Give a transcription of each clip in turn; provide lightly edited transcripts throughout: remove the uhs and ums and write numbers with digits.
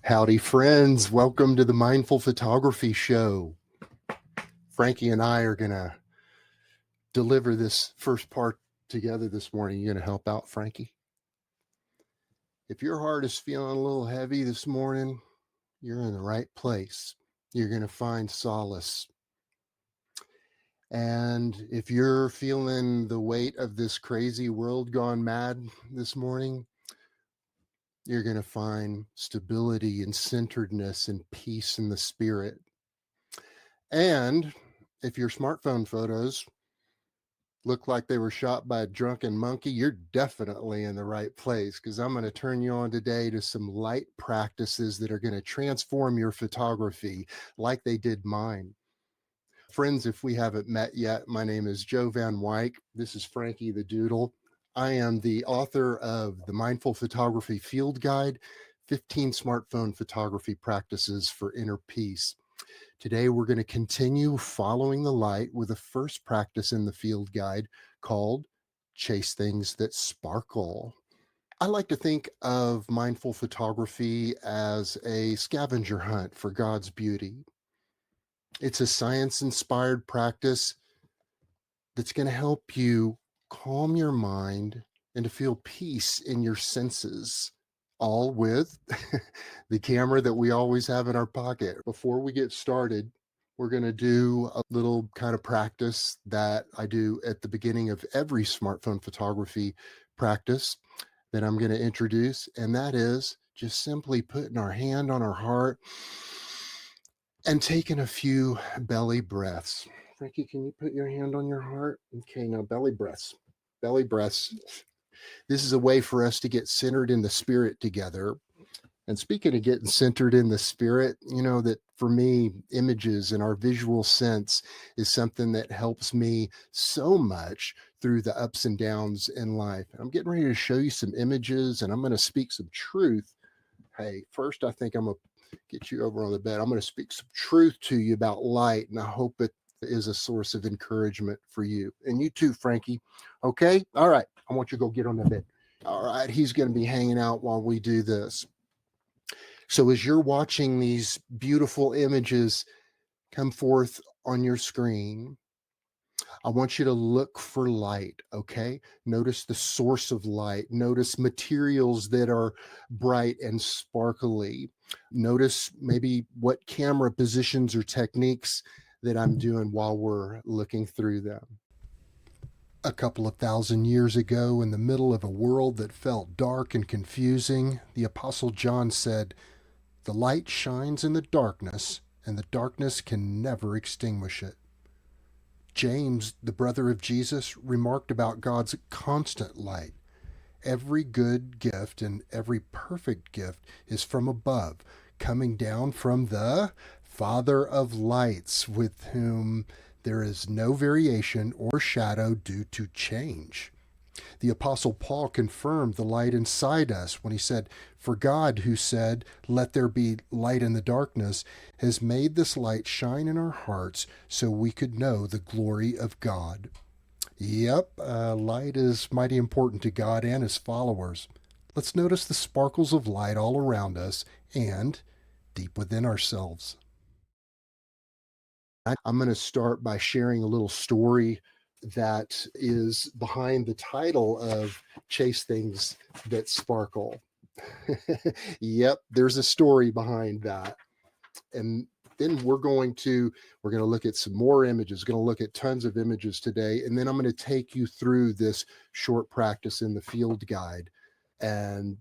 Howdy, friends. Welcome to the Mindful Photography Show. Frankie and I are going to deliver this first part together this morning. You going to help out, Frankie? If your heart is feeling a little heavy this morning, you're in the right place. You're going to find solace. And if you're feeling the weight of this crazy world gone mad this morning, you're going to find stability and centeredness and peace in the spirit. And if your smartphone photos look like they were shot by a drunken monkey, you're definitely in the right place, because I'm going to turn you on today to some light practices that are going to transform your photography like they did mine. Friends, if we haven't met yet, my name is Joe Van Wyk. This is Frankie the Doodle. I am the author of the Mindful Photography Field Guide, 15 Smartphone Photography Practices for Inner Peace. Today, we're going to continue following the light with the first practice in the field guide called Chase Things That Sparkle. I like to think of mindful photography as a scavenger hunt for God's beauty. It's a science-inspired practice that's going to help you calm your mind and to feel peace in your senses, all with the camera that we always have in our pocket. Before we get started, we're going to do a little kind of practice that I do at the beginning of every smartphone photography practice that I'm going to introduce, and that is just simply putting our hand on our heart and taking a few belly breaths. Frankie, can you put your hand on your heart? Okay, now belly breaths. Belly breaths. This is a way for us to get centered in the spirit together. And speaking of getting centered in the spirit, you know that for me, images and our visual sense is something that helps me so much through the ups and downs in life. I'm getting ready to show you some images, and I'm going to speak some truth. Hey, first, I think I'm going to get you over on the bed. I'm going to speak some truth to you about light, and I hope it is a source of encouragement for you. And you too, Frankie. Okay? All right. I want you to go get on the bed. All right. He's going to be hanging out while we do this. So as you're watching these beautiful images come forth on your screen, I want you to look for light, okay? Notice the source of light. Notice materials that are bright and sparkly. Notice maybe what camera positions or techniques that I'm doing while we're looking through them. A couple of thousand years ago, in the middle of a world that felt dark and confusing, the Apostle John said, "The light shines in the darkness, and the darkness can never extinguish it." James, the brother of Jesus, remarked about God's constant light. Every good gift and every perfect gift is from above, coming down from the Father of lights, with whom there is no variation or shadow due to change. The Apostle Paul confirmed the light inside us when he said, "For God, who said, 'Let there be light in the darkness,' has made this light shine in our hearts so we could know the glory of God." Yep, light is mighty important to God and his followers. Let's notice the sparkles of light all around us and deep within ourselves. I'm going to start by sharing a little story that is behind the title of Chase Things That Sparkle. Yep, there's a story behind that. And then we're going to look at some more images, going to look at tons of images today, and then I'm going to take you through this short practice in the field guide and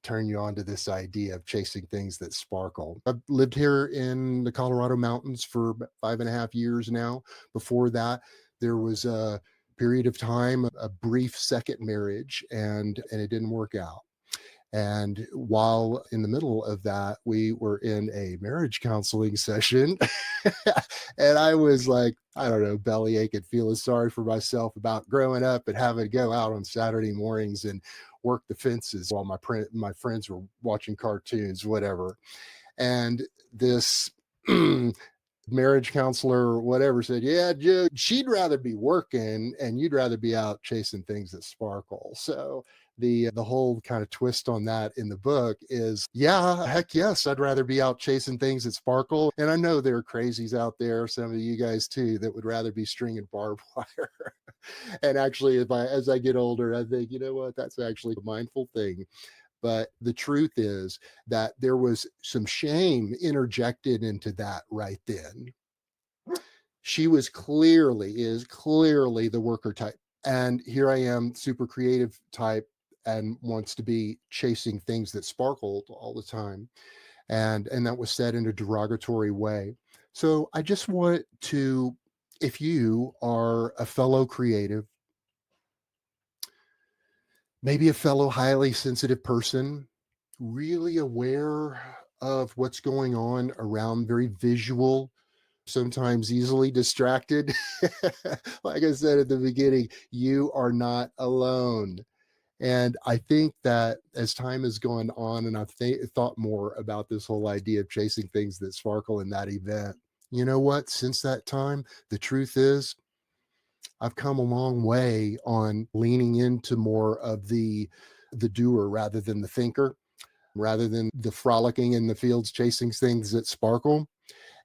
turn you on to this idea of chasing things that sparkle. I've lived here in the Colorado mountains for 5.5 years now. Before that, there was a period of time, a brief second marriage, and it didn't work out. And while in the middle of that, we were in a marriage counseling session. And I was like, I don't know, belly aching, feeling sorry for myself about growing up and having to go out on Saturday mornings and work the fences while my friends were watching cartoons, whatever. And this marriage counselor or whatever said, "Yeah, Joe, she'd rather be working and you'd rather be out chasing things that sparkle." So The whole kind of twist on that in the book is, yeah, heck yes, I'd rather be out chasing things that sparkle. And I know there are crazies out there, some of you guys too, that would rather be stringing barbed wire. And actually, as I get older, I think, you know what, that's actually a mindful thing. But the truth is that there was some shame interjected into that right then. She is clearly the worker type. And here I am, super creative type, and wants to be chasing things that sparkled all the time. And that was said in a derogatory way. So I just want to, if you are a fellow creative, maybe a fellow highly sensitive person, really aware of what's going on around, very visual, sometimes easily distracted. Like I said at the beginning, you are not alone. And I think that as time has gone on, and I've thought more about this whole idea of chasing things that sparkle in that event, you know what? Since that time, the truth is, I've come a long way on leaning into more of the doer rather than the thinker, rather than the frolicking in the fields chasing things that sparkle.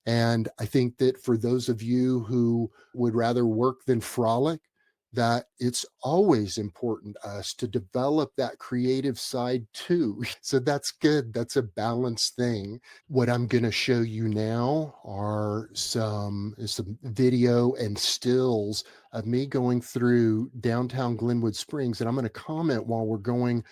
And I think that for those of you who would rather work than frolic, that it's always important to us to develop that creative side too. So that's good. That's a balanced thing. What I'm going to show you now are some video and stills of me going through downtown Glenwood Springs, and I'm going to comment while we're going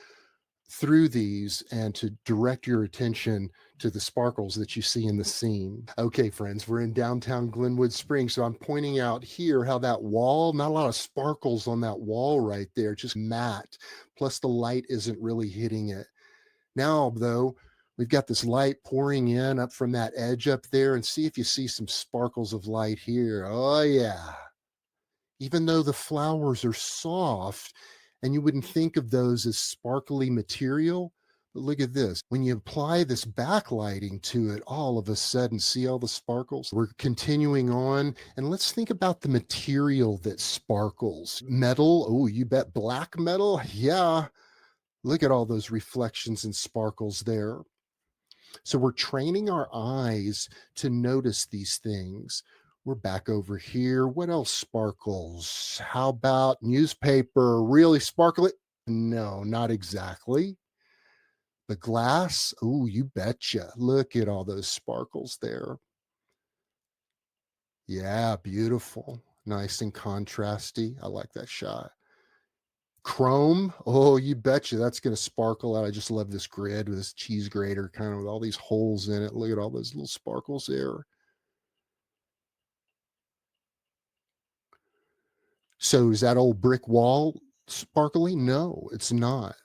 through these and to direct your attention to the sparkles that you see in the scene. Okay, friends, we're in downtown Glenwood Springs. So I'm pointing out here how that wall, not a lot of sparkles on that wall right there, just matte. Plus, the light isn't really hitting it. Now, though, we've got this light pouring in up from that edge up there, and see if you see some sparkles of light here. Oh, yeah. Even though the flowers are soft and you wouldn't think of those as sparkly material. But look at this. When you apply this backlighting to it, all of a sudden, see all the sparkles? We're continuing on. And let's think about the material that sparkles. Metal. Oh, you bet. Black metal. Yeah. Look at all those reflections and sparkles there. So we're training our eyes to notice these things. We're back over here. What else sparkles? How about newspaper? Really sparkly? No, not exactly. The glass? Oh, you betcha. Look at all those sparkles there. Yeah, beautiful. Nice and contrasty. I like that shot. Chrome? Oh, you betcha. That's going to sparkle out. I just love this grid with this cheese grater kind of with all these holes in it. Look at all those little sparkles there. So is that old brick wall sparkly? No, it's not.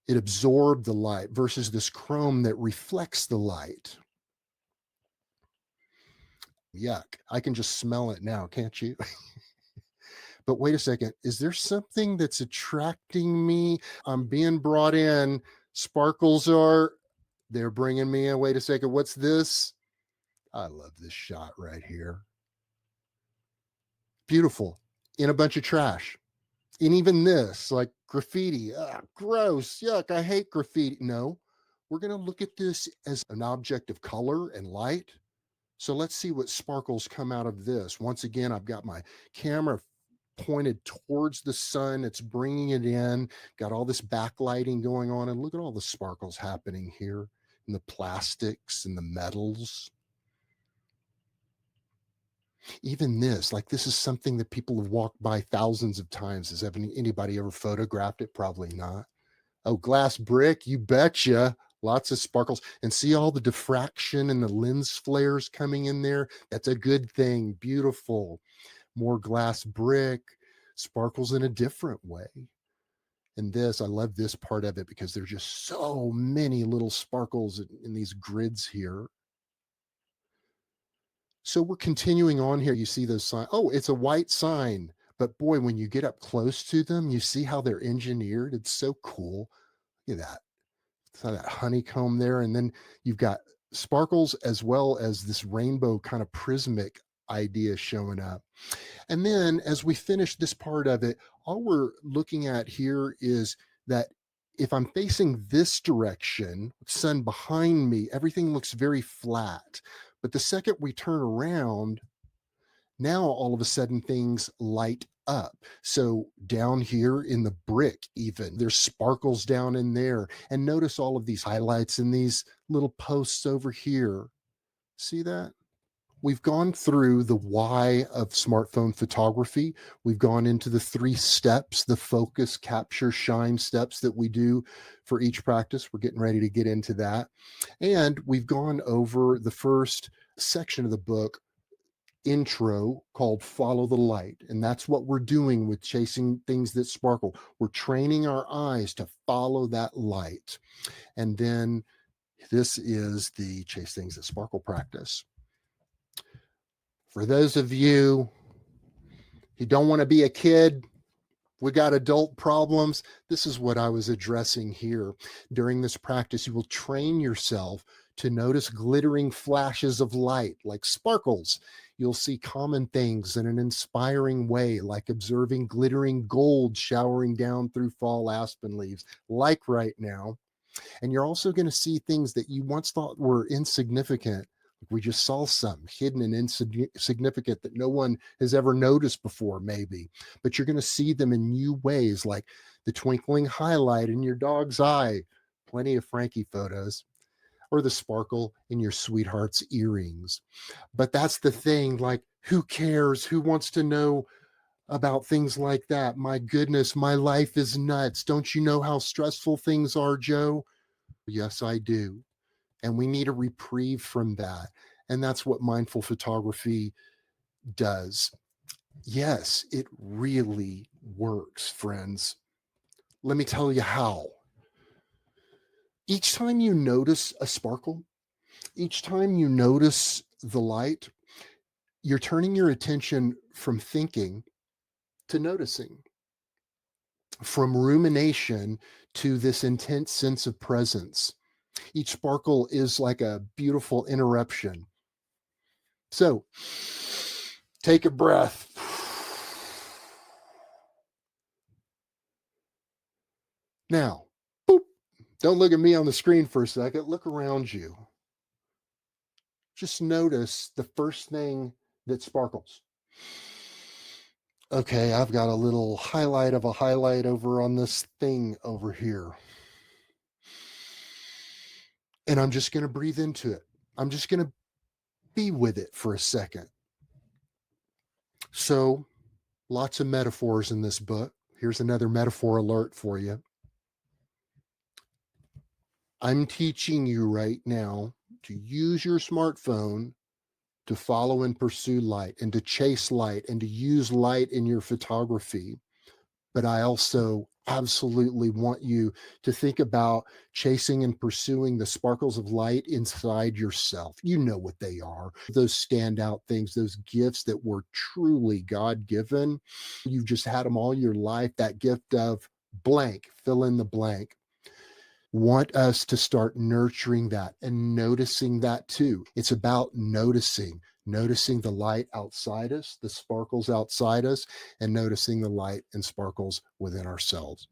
It absorbed the light versus this chrome that reflects the light. Yuck. I can just smell it now, can't you? But wait a second. Is there something that's attracting me? I'm being brought in. Sparkles are, they're bringing me in. Wait a second. What's this? I love this shot right here. Beautiful. In a bunch of trash. And even this, like graffiti, gross, yuck, I hate graffiti. No, we're going to look at this as an object of color and light. So let's see what sparkles come out of this. Once again, I've got my camera pointed towards the sun. It's bringing it in, got all this backlighting going on. And look at all the sparkles happening here in the plastics and the metals. Even this, like this is something that people have walked by thousands of times. Has anybody ever photographed it? Probably not. Oh, glass brick, you betcha. Lots of sparkles. And see all the diffraction and the lens flares coming in there? That's a good thing. Beautiful. More glass brick, sparkles in a different way. And this, I love this part of it because there's just so many little sparkles in these grids here. So we're continuing on here. You see those signs. Oh, it's a white sign. But boy, when you get up close to them, you see how they're engineered. It's so cool. Look at that. So that honeycomb there. And then you've got sparkles as well as this rainbow kind of prismatic idea showing up. And then as we finish this part of it, All we're looking at here is that if I'm facing this direction, sun behind me, everything looks very flat. But the second we turn around, now all of a sudden things light up. So down here in the brick, even there's sparkles down in there. And notice all of these highlights in these little posts over here. See that? We've gone through the why of smartphone photography. We've gone into the 3 steps, the focus, capture, shine steps that we do for each practice. We're getting ready to get into that. And we've gone over the first section of the book, intro, called Follow the Light. And that's what we're doing with chasing things that sparkle. We're training our eyes to follow that light. And then this is the Chase Things That Sparkle practice. For those of you who don't want to be a kid, we got adult problems. This is what I was addressing here. During this practice, you will train yourself to notice glittering flashes of light, like sparkles. You'll see common things in an inspiring way, like observing glittering gold showering down through fall aspen leaves, like right now. And you're also going to see things that you once thought were insignificant. We just saw some hidden and insignificant that no one has ever noticed before, maybe. But you're going to see them in new ways, like the twinkling highlight in your dog's eye, plenty of Frankie photos, or the sparkle in your sweetheart's earrings. But that's the thing, like, who cares? Who wants to know about things like that? My goodness, my life is nuts. Don't you know how stressful things are, Joe? Yes, I do. And we need a reprieve from that. And that's what mindful photography does. Yes, it really works, friends. Let me tell you how. Each time you notice a sparkle, each time you notice the light, you're turning your attention from thinking to noticing, from rumination to this intense sense of presence. Each sparkle is like a beautiful interruption. So take a breath. Now, boop, don't look at me on the screen for a second. Look around you. Just notice the first thing that sparkles. Okay, I've got a little highlight of a highlight over on this thing over here. And I'm just going to breathe into it. I'm just going to be with it for a second. So, lots of metaphors in this book. Here's another metaphor alert for you. I'm teaching you right now to use your smartphone to follow and pursue light and to chase light and to use light in your photography. But I also absolutely want you to think about chasing and pursuing the sparkles of light inside yourself. You know what they are. Those standout things, those gifts that were truly God given. You've just had them all your life. That gift of blank, fill in the blank. Want us to start nurturing that and noticing that too. It's about noticing the light outside us, the sparkles outside us, and noticing the light and sparkles within ourselves.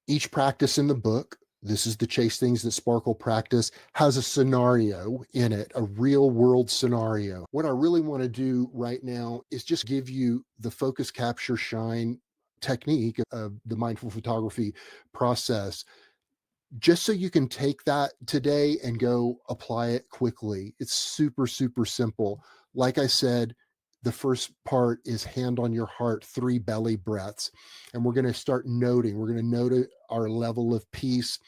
Each practice in the book, this is the Chase Things That Sparkle practice, has a scenario in it, a real world scenario. What I really want to do right now is just give you the focus, capture, shine technique of the mindful photography process, just so you can take that today and go apply it quickly. It's super, super simple. Like I said, the first part is hand on your heart, 3 belly breaths. And we're going to start noting. We're going to note our level of peace.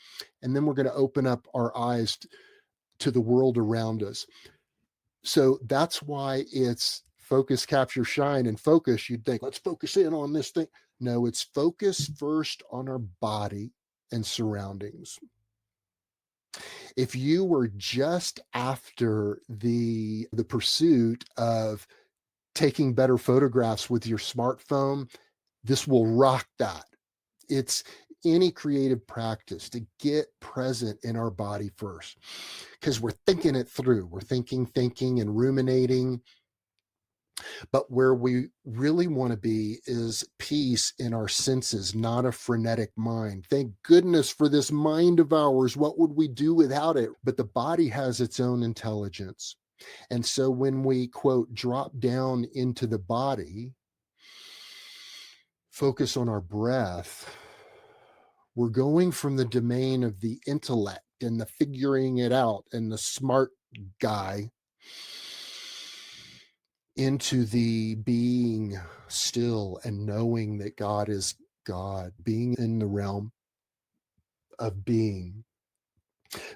And then we're going to open up our eyes to the world around us. So that's why it's focus, capture, shine. And focus, you'd think, let's focus in on this thing. No, it's focus first on our body and surroundings. If you were just after the pursuit of taking better photographs with your smartphone, this will rock that. It's any creative practice to get present in our body first, because we're thinking it through. We're thinking and ruminating. But where we really want to be is peace in our senses, not a frenetic mind. Thank goodness for this mind of ours. What would we do without it? But the body has its own intelligence. And so when we, quote, drop down into the body, focus on our breath, we're going from the domain of the intellect and the figuring it out and the smart guy into the being still and knowing that God is God, being in the realm of being.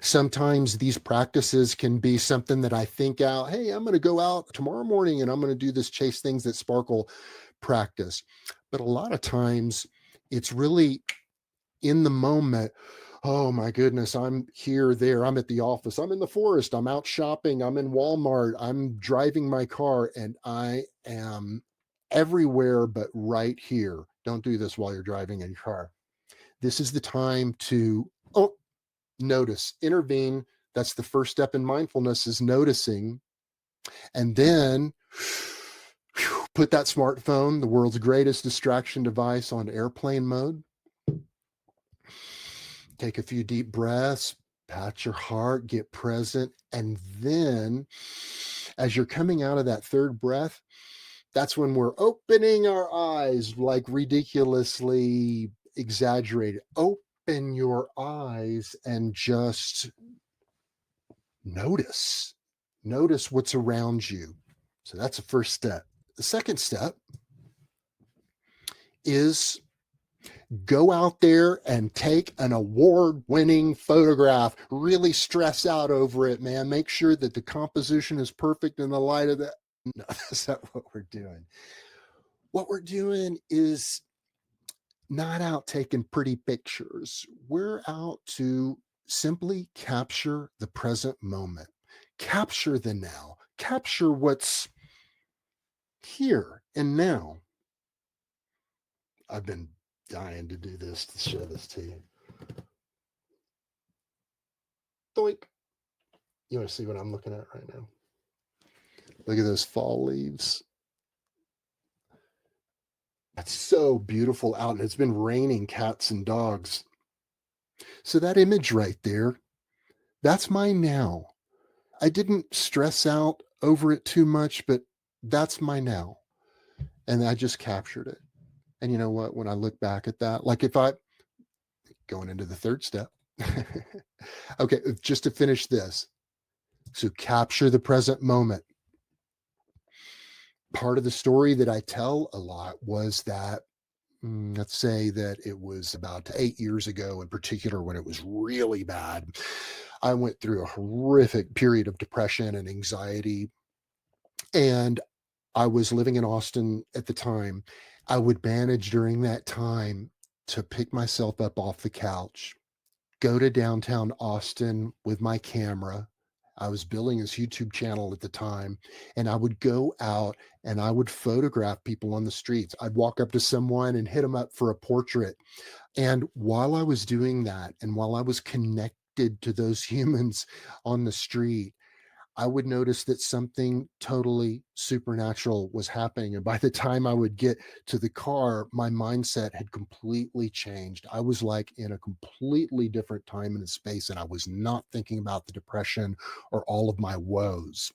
Sometimes these practices can be something that I think out, hey, I'm going to go out tomorrow morning and I'm going to do this chase things that sparkle practice. But a lot of times it's really in the moment. Oh my goodness, I'm here, there, I'm at the office, I'm in the forest, I'm out shopping, I'm in Walmart, I'm driving my car, and I am everywhere but right here. Don't do this while you're driving in your car. This is the time to notice, intervene. That's the first step in mindfulness, is noticing. And then put that smartphone, the world's greatest distraction device, on airplane mode. Take a few deep breaths, pat your heart, get present. And then as you're coming out of that third breath, that's when we're opening our eyes, like ridiculously exaggerated. Open your eyes and just notice. Notice what's around you. So that's the first step. The second step is go out there and take an award-winning photograph. Really stress out over it, man. Make sure that the composition is perfect in the light of that. No, that's not what we're doing. What we're doing is not out taking pretty pictures. We're out to simply capture the present moment, capture the now, capture what's here and now. I've been dying to do this, to show this to you. Doink. You want to see what I'm looking at right now? Look at those fall leaves. That's so beautiful out, and it's been raining cats and dogs. So that image right there, that's my now. I didn't stress out over it too much, but that's my now. And I just captured it. And you know what? When I look back at that, like if I going into the third step, okay, just to finish this. So capture the present moment. Part of the story that I tell a lot was that, let's say that it was about 8 years ago in particular, when it was really bad. I went through a horrific period of depression and anxiety, and I was living in Austin at the time. I would manage during that time to pick myself up off the couch, go to downtown Austin with my camera. I was building this YouTube channel at the time, and I would go out and I would photograph people on the streets. I'd walk up to someone and hit them up for a portrait. And while I was doing that, and while I was connected to those humans on the street, I would notice that something totally supernatural was happening. And by the time I would get to the car, my mindset had completely changed. I was like in a completely different time and space, and I was not thinking about the depression or all of my woes.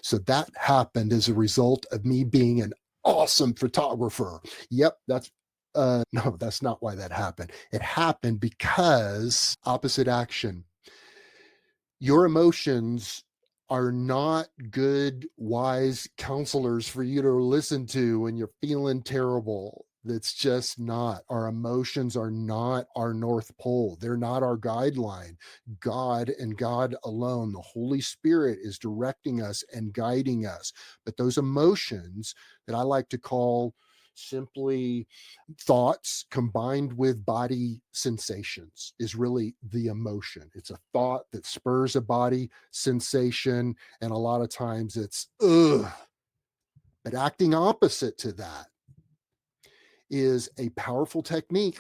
So that happened as a result of me being an awesome photographer. Yep, no, that's not why that happened. It happened because opposite action. Your emotions are not good, wise counselors for you to listen to when you're feeling terrible. That's just not. Our emotions are not our North Pole. They're not our guideline. God and God alone, the Holy Spirit, is directing us and guiding us. But those emotions that I like to call simply thoughts combined with body sensations is really the emotion. It's a thought that spurs a body sensation, and a lot of times it's ugh. But acting opposite to that is a powerful technique.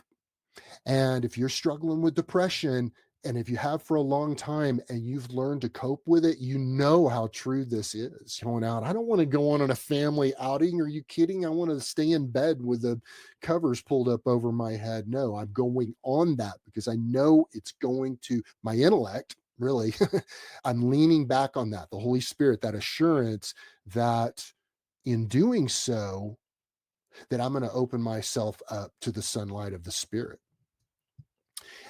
And if you're struggling with depression, And if you have for a long time and you've learned to cope with it, you know how true this is. Going out, I don't want to go on a family outing. Are you kidding? I want to stay in bed with the covers pulled up over my head. No, I'm going on that because I know it's going to my intellect. Really, I'm leaning back on that, the Holy Spirit, that assurance that in doing so, that I'm going to open myself up to the sunlight of the Spirit.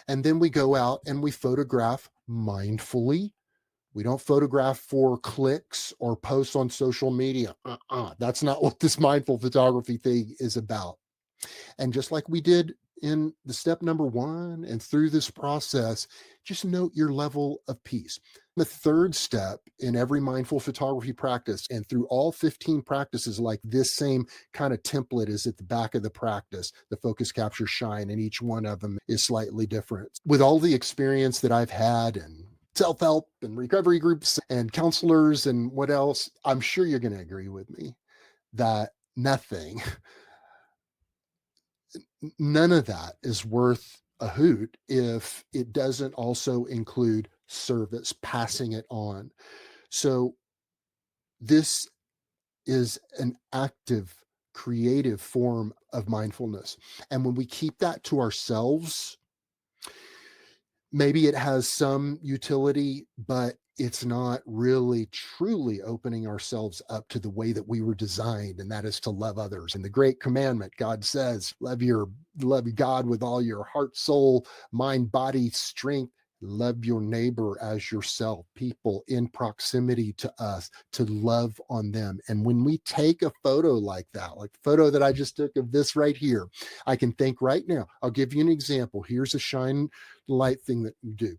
And then we go out and we photograph mindfully. We don't photograph for clicks or posts on social media. That's not what this mindful photography thing is about. And just like we did in the step number one and through this process, just note your level of peace. The third step in every mindful photography practice, and through all 15 practices, like this same kind of template is at the back of the practice, the focus, capture, shine, and each one of them is slightly different. With all the experience that I've had and self-help and recovery groups and counselors and what else, I'm sure you're going to agree with me that none of that is worth a hoot if it doesn't also include service, passing it on. So this is an active, creative form of mindfulness. And when we keep that to ourselves, maybe it has some utility, but it's not really truly opening ourselves up to the way that we were designed, and that is to love others. And the great commandment, God says, love God with all your heart, soul, mind, body, strength. Love your neighbor as yourself, people in proximity to us, to love on them. And when we take a photo like that, like the photo that I just took of this right here, I can think right now, I'll give you an example. Here's a shine light thing that you do.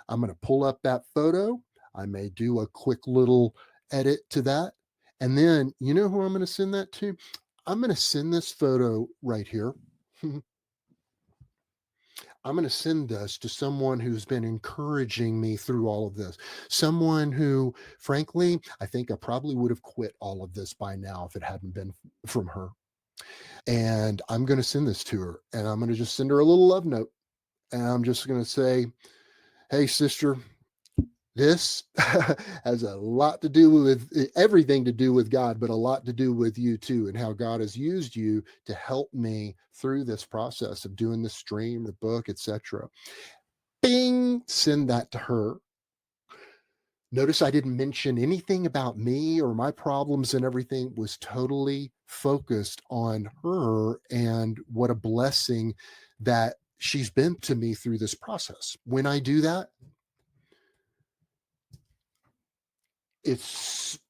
I'm going to pull up that photo. I may do a quick little edit to that. And then, you know who I'm going to send that to? I'm going to send this photo right here. I'm going to send this to someone who's been encouraging me through all of this. Someone who, frankly, I think I probably would have quit all of this by now if it hadn't been from her. And I'm going to send this to her, and I'm going to just send her a little love note. And I'm just going to say, hey, sister, this has a lot to do with everything to do with God, but a lot to do with you too, and how God has used you to help me through this process of doing the stream, the book, etc. Bing, send that to her. Notice I didn't mention anything about me or my problems, and everything was totally focused on her and what a blessing that she's been to me through this process. When I do that,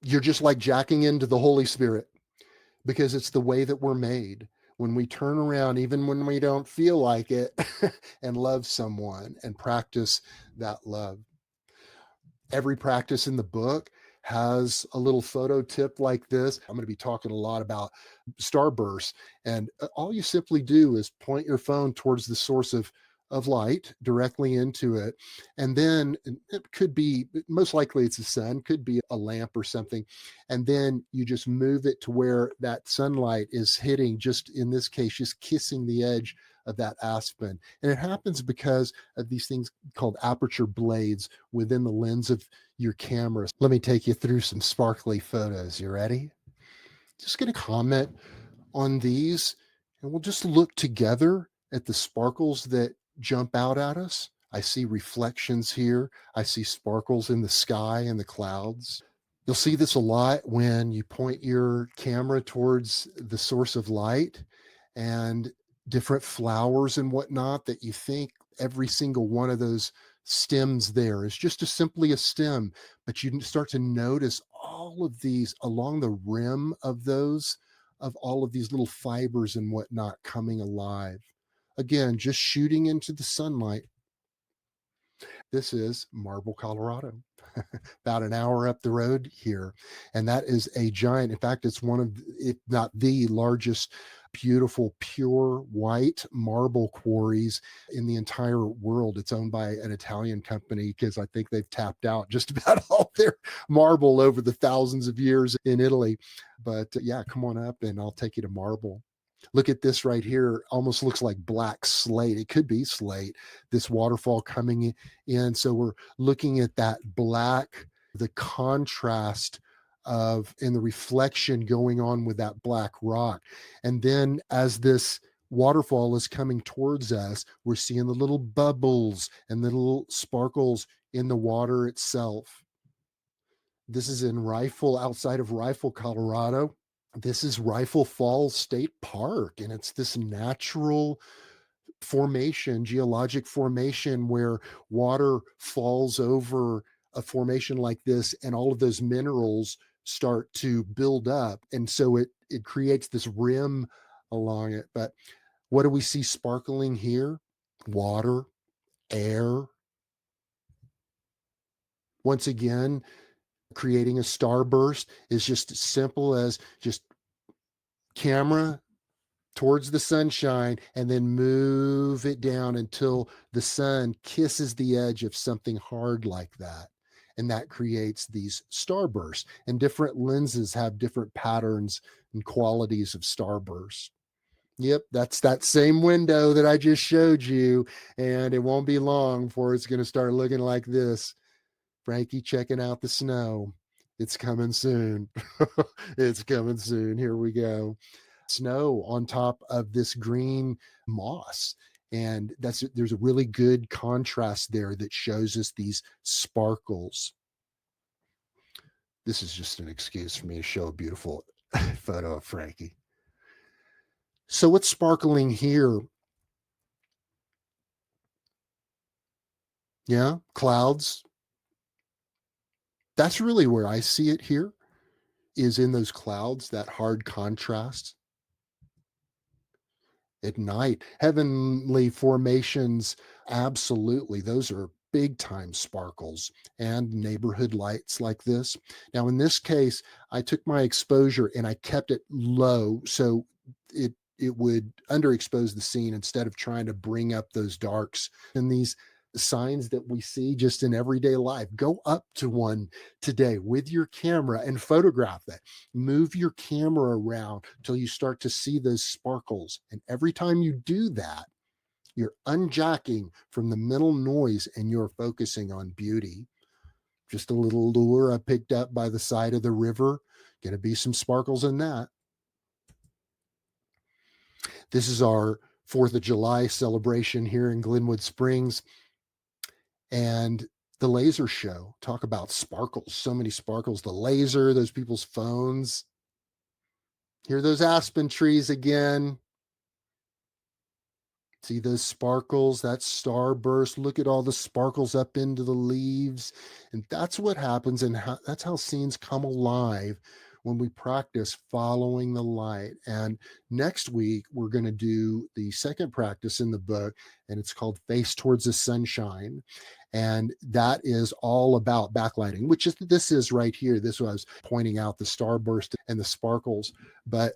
you're just like jacking into the Holy Spirit, because it's the way that we're made. When we turn around, even when we don't feel like it, and love someone and practice that love. Every practice in the book has a little photo tip like this. I'm going to be talking a lot about starbursts, and all you simply do is point your phone towards the source of light directly into it. And then it could be, most likely it's the sun, could be a lamp or something. And then you just move it to where that sunlight is hitting, just in this case, just kissing the edge of that aspen. And it happens because of these things called aperture blades within the lens of your camera. Let me take you through some sparkly photos. You ready? Just going to comment on these, and we'll just look together at the sparkles that jump out at us. I see reflections here. I see sparkles in the sky and the clouds. You'll see this a lot when you point your camera towards the source of light, and different flowers and whatnot, that you think every single one of those stems there is just simply a stem, but you start to notice all of these along the rim of those, of all of these little fibers and whatnot coming alive. Again, just shooting into the sunlight. This is Marble, Colorado, about an hour up the road here. And that is a giant, in fact, it's one of, if not the largest, beautiful, pure white marble quarries in the entire world. It's owned by an Italian company, because I think they've tapped out just about all their marble over the thousands of years in Italy. But yeah, come on up and I'll take you to Marble. Look at this right here. Almost looks like black slate. It could be slate. This waterfall coming in. So we're looking at that black, the contrast of and the reflection going on with that black rock. And then as this waterfall is coming towards us, we're seeing the little bubbles and the little sparkles in the water itself. This is in Rifle, outside of Rifle, Colorado. This is Rifle Falls State Park, and it's this natural formation, geologic formation, where water falls over a formation like this, and all of those minerals start to build up, and so it creates this rim along it. But what do we see sparkling here? Water, air. Once again, creating a starburst is just as simple as just camera towards the sunshine and then move it down until the sun kisses the edge of something hard like that. And that creates these starbursts. And different lenses have different patterns and qualities of starbursts. Yep, that's that same window that I just showed you. And it won't be long before it's going to start looking like this. Frankie checking out the snow. It's coming soon. It's coming soon. Here we go. Snow on top of this green moss. And there's a really good contrast there that shows us these sparkles. This is just an excuse for me to show a beautiful photo of Frankie. So what's sparkling here? Yeah, clouds. That's really where I see it here, is in those clouds, that hard contrast. At night, heavenly formations, absolutely, those are big time sparkles, and neighborhood lights like this. Now in this case, I took my exposure and I kept it low, so it would underexpose the scene instead of trying to bring up those darks and these signs that we see just in everyday life. Go up to one today with your camera and photograph that. Move your camera around till you start to see those sparkles. And every time you do that, you're unjacking from the mental noise and you're focusing on beauty. Just a little lure I picked up by the side of the river. Going to be some sparkles in that. This is our 4th of July celebration here in Glenwood Springs. And the laser show, talk about sparkles, so many sparkles. The laser, those people's phones. Hear those aspen trees again. See those sparkles, that starburst. Look at all the sparkles up into the leaves. And that's what happens. And that's how scenes come alive when we practice following the light. And next week, we're going to do the second practice in the book, and it's called Face Towards the Sunshine. And that is all about backlighting, which is this is right here. This was pointing out the starburst and the sparkles. But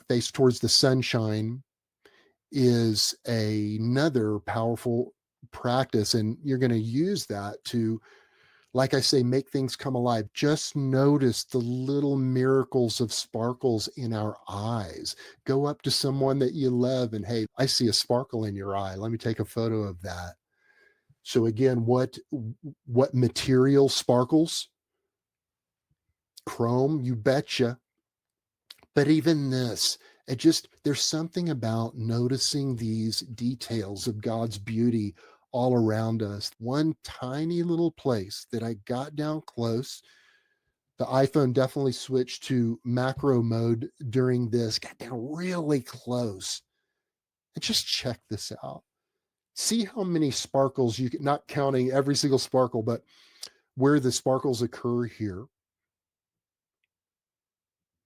Face Towards the Sunshine is another powerful practice, and you're going to use that to, like I say, make things come alive. Just notice the little miracles of sparkles in our eyes. Go up to someone that you love and, hey, I see a sparkle in your eye. Let me take a photo of that. So again, what material sparkles? Chrome, you betcha. But even this, there's something about noticing these details of God's beauty all around us. One tiny little place that I got down close. The iPhone definitely switched to macro mode during this, got down really close. And just check this out. See how many sparkles you can, not counting every single sparkle, but where the sparkles occur here.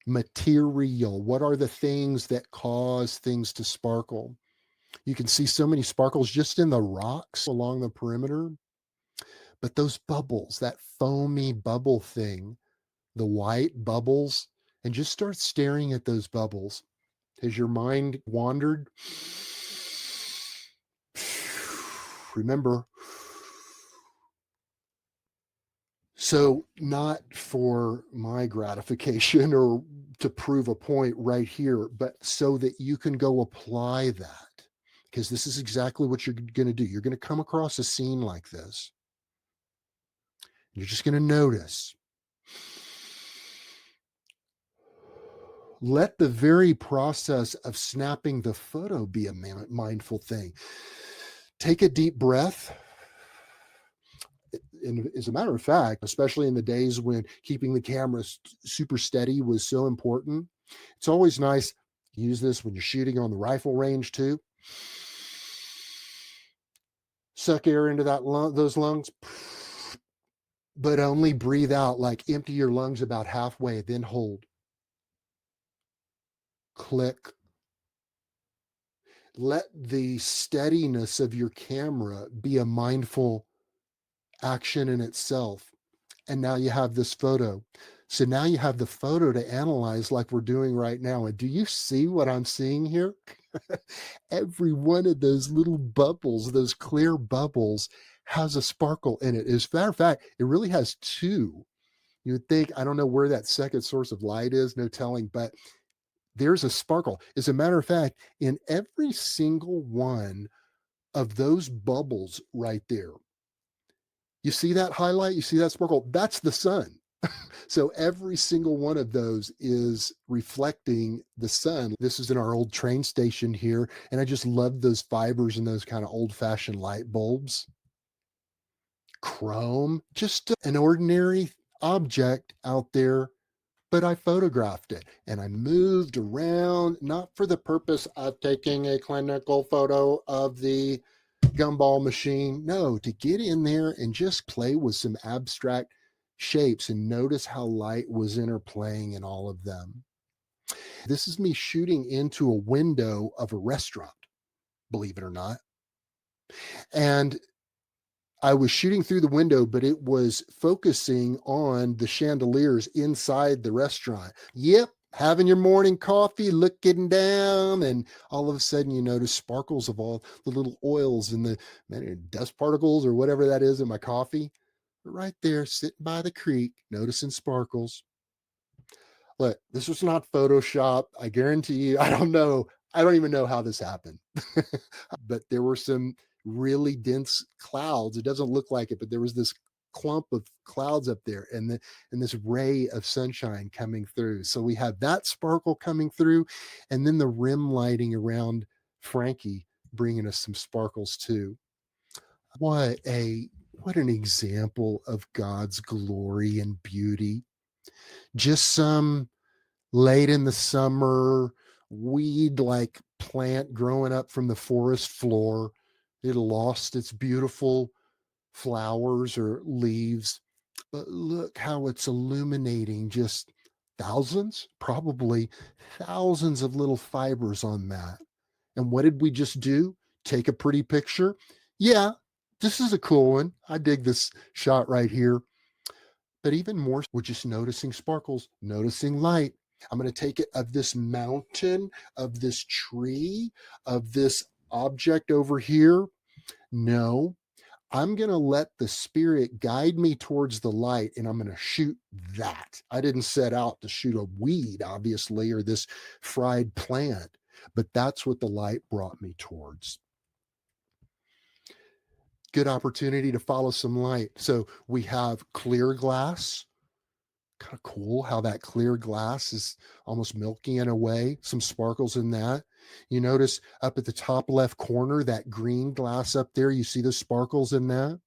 Material. What are the things that cause things to sparkle? You can see so many sparkles just in the rocks along the perimeter. But those bubbles, that foamy bubble thing, the white bubbles, and just start staring at those bubbles. Has your mind wandered? Remember, So, not for my gratification or to prove a point right here, but so that you can go apply that. Because this is exactly what you're going to do. You're going to come across a scene like this. You're just going to notice. Let the very process of snapping the photo be a mindful thing. Take a deep breath. And as a matter of fact, especially in the days when keeping the camera super steady was so important, it's always nice to use this when you're shooting on the rifle range too. Suck air into those lungs, but only breathe out, like empty your lungs about halfway, then hold. Click. Let the steadiness of your camera be a mindful action in itself. And now you have this photo. So now you have the photo to analyze like we're doing right now. And do you see what I'm seeing here? Every one of those little bubbles, those clear bubbles, has a sparkle in it. As a matter of fact, it really has two. You would think, I don't know where that second source of light is, no telling, but there's a sparkle. As a matter of fact, in every single one of those bubbles right there, you see that highlight? You see that sparkle? That's the sun. So every single one of those is reflecting the sun. This is in our old train station here. And I just love those fibers and those kind of old fashioned light bulbs. Chrome, just an ordinary object out there, but I photographed it and I moved around, not for the purpose of taking a clinical photo of the gumball machine. No, to get in there and just play with some abstract shapes and notice how light was interplaying in all of them. This is me shooting into a window of a restaurant, believe it or not. And I was shooting through the window, but it was focusing on the chandeliers inside the restaurant. Yep, having your morning coffee, looking down, and all of a sudden you notice sparkles of all the little oils and the dust particles or whatever that is in my coffee. But right there, sitting by the creek, noticing sparkles. Look, this was not Photoshop. I guarantee you, I don't know. I don't even know how this happened. But there were some really dense clouds. It doesn't look like it, but there was this clump of clouds up there and this ray of sunshine coming through. So we have that sparkle coming through, and then the rim lighting around Frankie bringing us some sparkles too. What an example of God's glory and beauty. Just some late in the summer weed like plant growing up from the forest floor. It lost its beautiful flowers or leaves, but look how it's illuminating just thousands, probably thousands of little fibers on that. And what did we just do? Take a pretty picture? Yeah, this is a cool one. I dig this shot right here. But even more, we're just noticing sparkles, noticing light. I'm going to take it of this mountain, of this tree, of this object over here. No, I'm going to let the spirit guide me towards the light and I'm going to shoot that. I didn't set out to shoot a weed, obviously, or this fried plant, but that's what the light brought me towards. Good opportunity to follow some light. So we have clear glass. Kind of cool how that clear glass is almost milky in a way, some sparkles in that. You notice up at the top left corner, that green glass up there, you see the sparkles in that.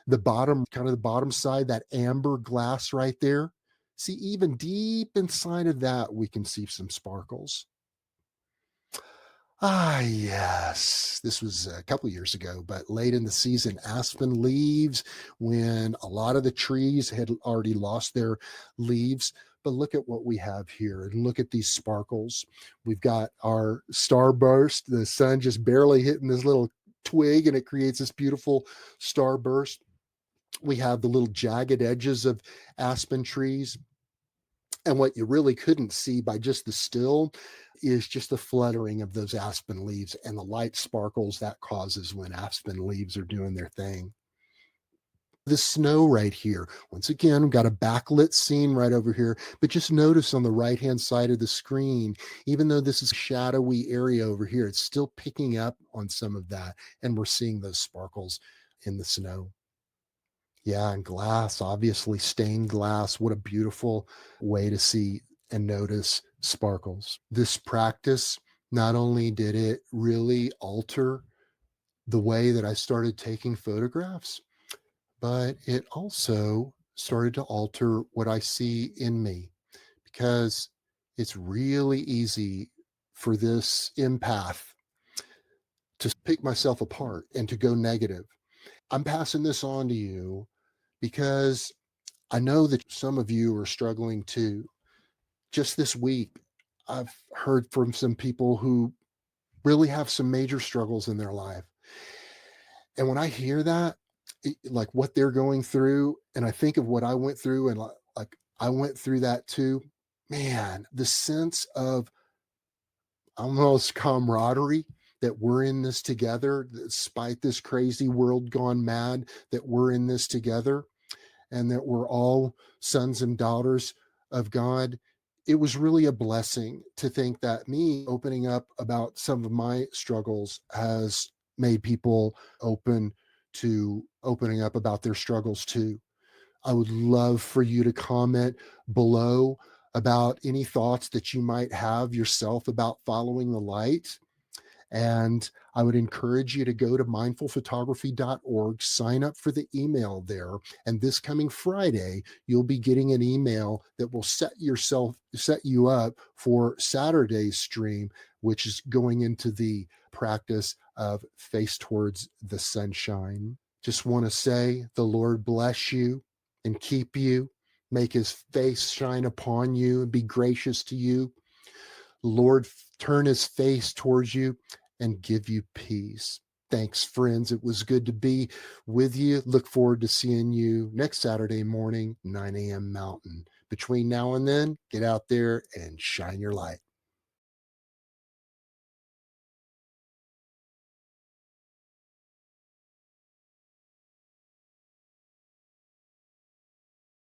The bottom, kind of the bottom side, that amber glass right there. See, even deep inside of that, we can see some sparkles. Ah, yes. This was a couple of years ago, but late in the season, aspen leaves, when a lot of the trees had already lost their leaves. But look at what we have here and look at these sparkles. We've got our starburst, the sun just barely hitting this little twig, and it creates this beautiful starburst. We have the little jagged edges of aspen trees. And what you really couldn't see by just the still is just the fluttering of those aspen leaves and the light sparkles that causes when aspen leaves are doing their thing. The snow right here. Once again, we've got a backlit scene right over here, but just notice on the right hand side of the screen, even though this is a shadowy area over here, it's still picking up on some of that. And we're seeing those sparkles in the snow. Yeah, and glass, obviously stained glass. What a beautiful way to see and notice sparkles. This practice, not only did it really alter the way that I started taking photographs, but it also started to alter what I see in me because it's really easy for this empath to pick myself apart and to go negative. I'm passing this on to you because I know that some of you are struggling too. Just this week, I've heard from some people who really have some major struggles in their life. And when I hear that, like what they're going through, and I think of what I went through, and like I went through that too, man, the sense of almost camaraderie that we're in this together, despite this crazy world gone mad, that we're in this together and that we're all sons and daughters of God. It was really a blessing to think that me opening up about some of my struggles has made people open to opening up about their struggles too. I would love for you to comment below about any thoughts that you might have yourself about following the light. And I would encourage you to go to mindfulphotography.org, sign up for the email there. And this coming Friday, you'll be getting an email that will set you up for Saturday's stream, which is going into the practice of face towards the sunshine. Just want to say the Lord bless you and keep you, make his face shine upon you and be gracious to you. Lord, turn his face towards you and give you peace. Thanks, friends. It was good to be with you. Look forward to seeing you next Saturday morning, 9 a.m. Mountain. Between now and then, get out there and shine your light.